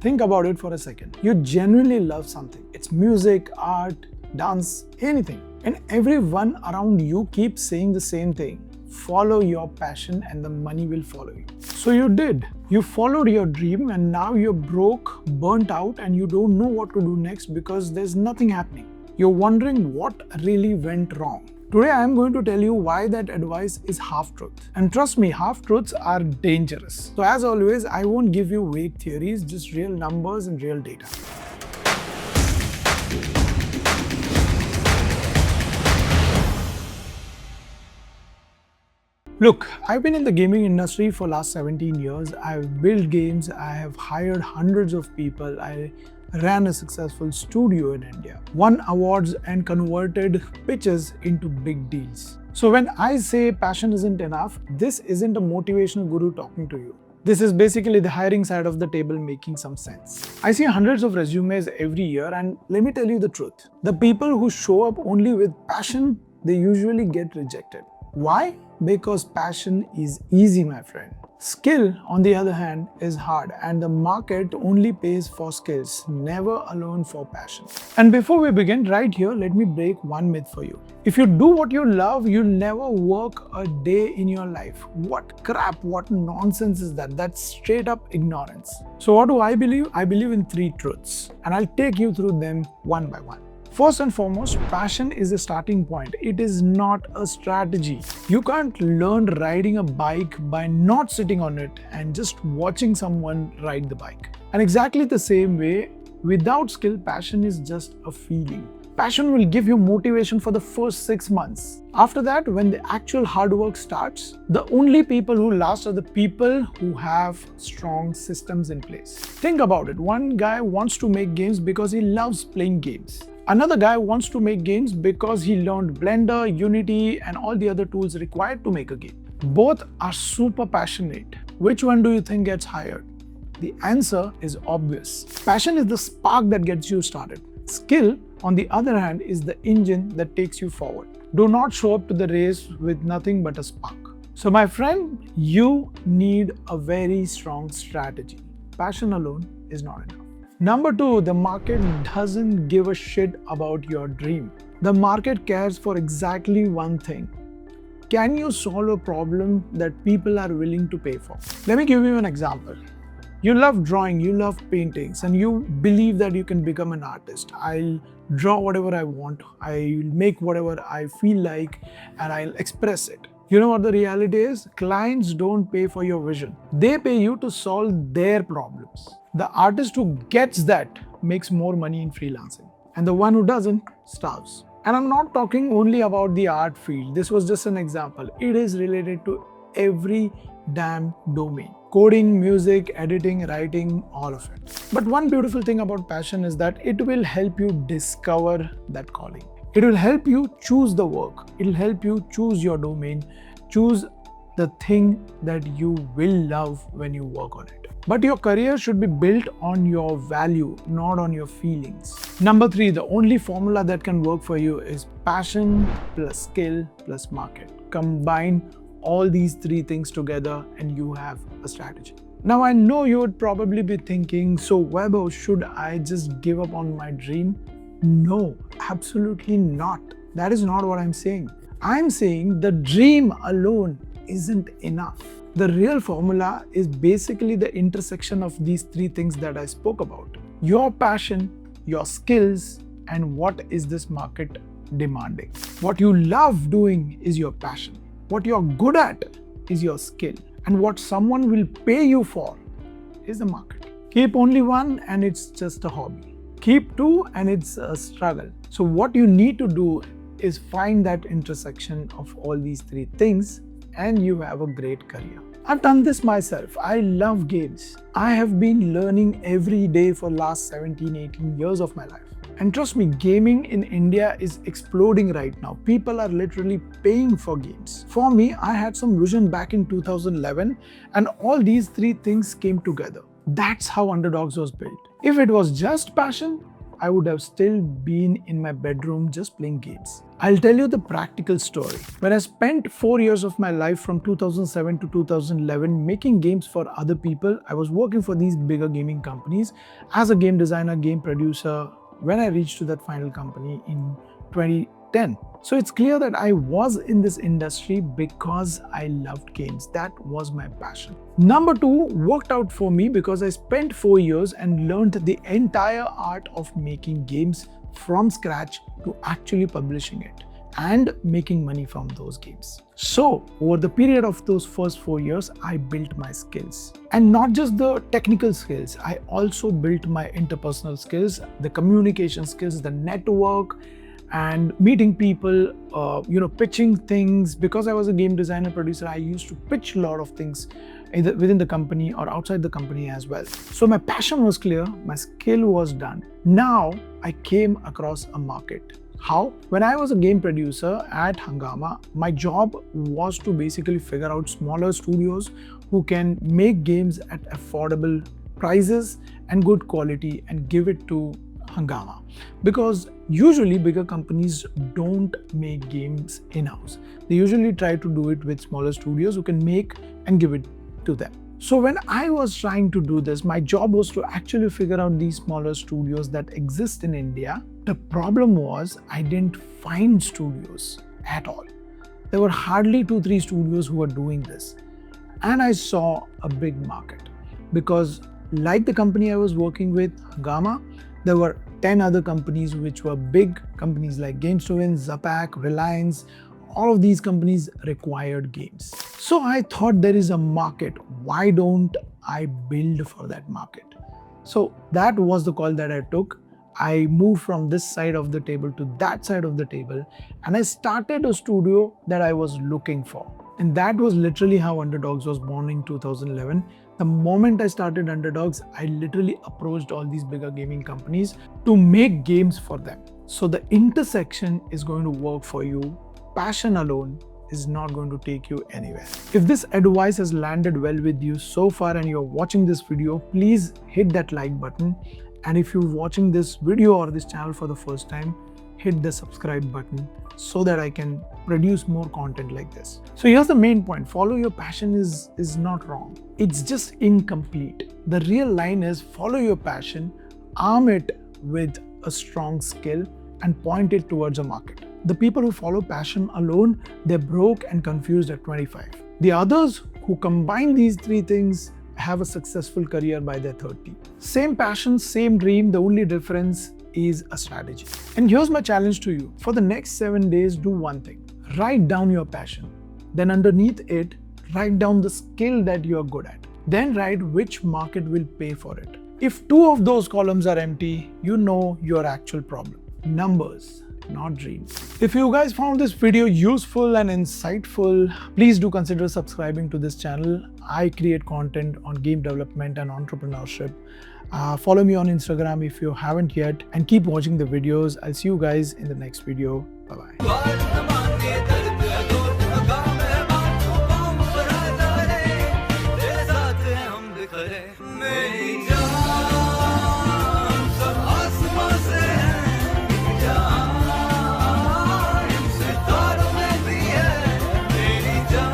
Think about it for a second. You genuinely love something. It's music, art, dance, anything. And everyone around you keeps saying the same thing. Follow your passion and the money will follow you. So you did. You followed your dream and now you're broke, burnt out, and you don't know what to do next because there's nothing happening. You're wondering what really went wrong. Today I am going to tell you why that advice is half-truth. And trust me, half-truths are dangerous. So as always, I won't give you vague theories, just real numbers and real data. Look, I've been in the gaming industry for last 17 years. I've built games, I have hired hundreds of people, I ran a successful studio in India, won awards and converted pitches into big deals. So when I say passion isn't enough, this isn't a motivational guru talking to you. This is basically the hiring side of the table making some sense. I see hundreds of resumes every year and let me tell you the truth. The people who show up only with passion, they usually get rejected. Why? Because passion is easy, my friend. Skill, on the other hand, is hard and the market only pays for skills, never alone for passion. And before we begin, right here, let me break one myth for you. If you do what you love, you'll never work a day in your life. What crap, what nonsense is that? That's straight up ignorance. So what do I believe? I believe in 3 truths and I'll take you through them one by one. First and foremost, passion is a starting point. It is not a strategy. You can't learn riding a bike by not sitting on it and just watching someone ride the bike. And exactly the same way, without skill, passion is just a feeling. Passion will give you motivation for the first 6 months. After that, when the actual hard work starts, the only people who last are the people who have strong systems in place. Think about it. One guy wants to make games because he loves playing games. Another guy wants to make games because he learned Blender, Unity, and all the other tools required to make a game. Both are super passionate. Which one do you think gets hired? The answer is obvious. Passion is the spark that gets you started. Skill, on the other hand, is the engine that takes you forward. Do not show up to the race with nothing but a spark. So my friend, you need a very strong strategy. Passion alone is not enough. Number 2, the market doesn't give a shit about your dream. The market cares for exactly one thing. Can you solve a problem that people are willing to pay for? Let me give you an example. You love drawing, you love paintings, and you believe that you can become an artist. I'll draw whatever I want, I'll make whatever I feel like, and I'll express it. You know what the reality is? Clients don't pay for your vision. They pay you to solve their problems. The artist who gets that makes more money in freelancing. And the one who doesn't starves. And I'm not talking only about the art field. This was just an example. It is related to every damn domain. Coding, music, editing, writing, all of it. But one beautiful thing about passion is that it will help you discover that calling. It will help you choose the work. It will help you choose your domain, choose the thing that you will love when you work on it. But your career should be built on your value, not on your feelings. Number 3, the only formula that can work for you is passion plus skill plus market. Combine all these 3 things together and you have a strategy. Now I know you would probably be thinking, so Vaibhav, should I just give up on my dream? No, absolutely not. That is not what I'm saying. I'm saying the dream alone isn't enough. The real formula is basically the intersection of these 3 things that I spoke about. Your passion, your skills, and what is this market demanding. What you love doing is your passion. What you're good at is your skill. And what someone will pay you for is the market. Keep only one and it's just a hobby. Keep 2 and it's a struggle. So what you need to do is find that intersection of all these 3 things and you have a great career. I've done this myself. I love games. I have been learning every day for the last 17, 18 years of my life. And trust me, gaming in India is exploding right now. People are literally paying for games. For me, I had some vision back in 2011 and all these 3 things came together. That's how underDOGS was built. If it was just passion, I would have still been in my bedroom just playing games. I'll tell you the practical story. When I spent 4 years of my life from 2007 to 2011 making games for other people, I was working for these bigger gaming companies as a game designer, game producer, when I reached to that final company in 2010. So it's clear that I was in this industry because I loved games. That was my passion. Number two worked out for me because I spent 4 years and learned the entire art of making games from scratch to actually publishing it and making money from those games. So over the period of those first 4 years, I built my skills. And not just the technical skills, I also built my interpersonal skills, the communication skills, the network, and meeting people, pitching things. Because I was a game designer producer, I used to pitch a lot of things either within the company or outside the company as well. So my passion was clear, my skill was done. Now I came across a market. How? When I was a game producer at Hungama, my job was to basically figure out smaller studios who can make games at affordable prices and good quality and give it to Hungama. Because usually bigger companies don't make games in-house. They usually try to do it with smaller studios who can make and give it to them. So when I was trying to do this, my job was to actually figure out these smaller studios that exist in India. The problem was I didn't find studios at all. There were hardly 2-3 studios who were doing this. And I saw a big market because like the company I was working with, Hungama, there were 10 other companies which were big companies like Games to Win, Zapak, Reliance. All of these companies required games. So I thought there is a market. Why don't I build for that market? So that was the call that I took. I moved from this side of the table to that side of the table and I started a studio that I was looking for. And that was literally how underDOGS was born in 2011. The moment I started underDOGS, I literally approached all these bigger gaming companies to make games for them. So the intersection is going to work for you. Passion alone is not going to take you anywhere. If this advice has landed well with you so far and you're watching this video, please hit that like button. And if you're watching this video or this channel for the first time, hit the subscribe button so that I can produce more content like this. So here's the main point. Follow your passion is not wrong. It's just incomplete. The real line is follow your passion, arm it with a strong skill and point it towards a market. The people who follow passion alone, they're broke and confused at 25. The others who combine these three things have a successful career by their 30. Same passion, same dream, the only difference is a strategy. And here's my challenge to you. For the next 7 days, do one thing. Write down your passion. Then underneath it, write down the skill that you're good at. Then write which market will pay for it. If 2 of those columns are empty, you know your actual problem. Numbers, not dreams. If you guys found this video useful and insightful, please do consider subscribing to this channel. I create content on game development and entrepreneurship. Follow me on Instagram if you haven't yet and keep watching the videos. I'll see you guys in the next video. Bye-bye.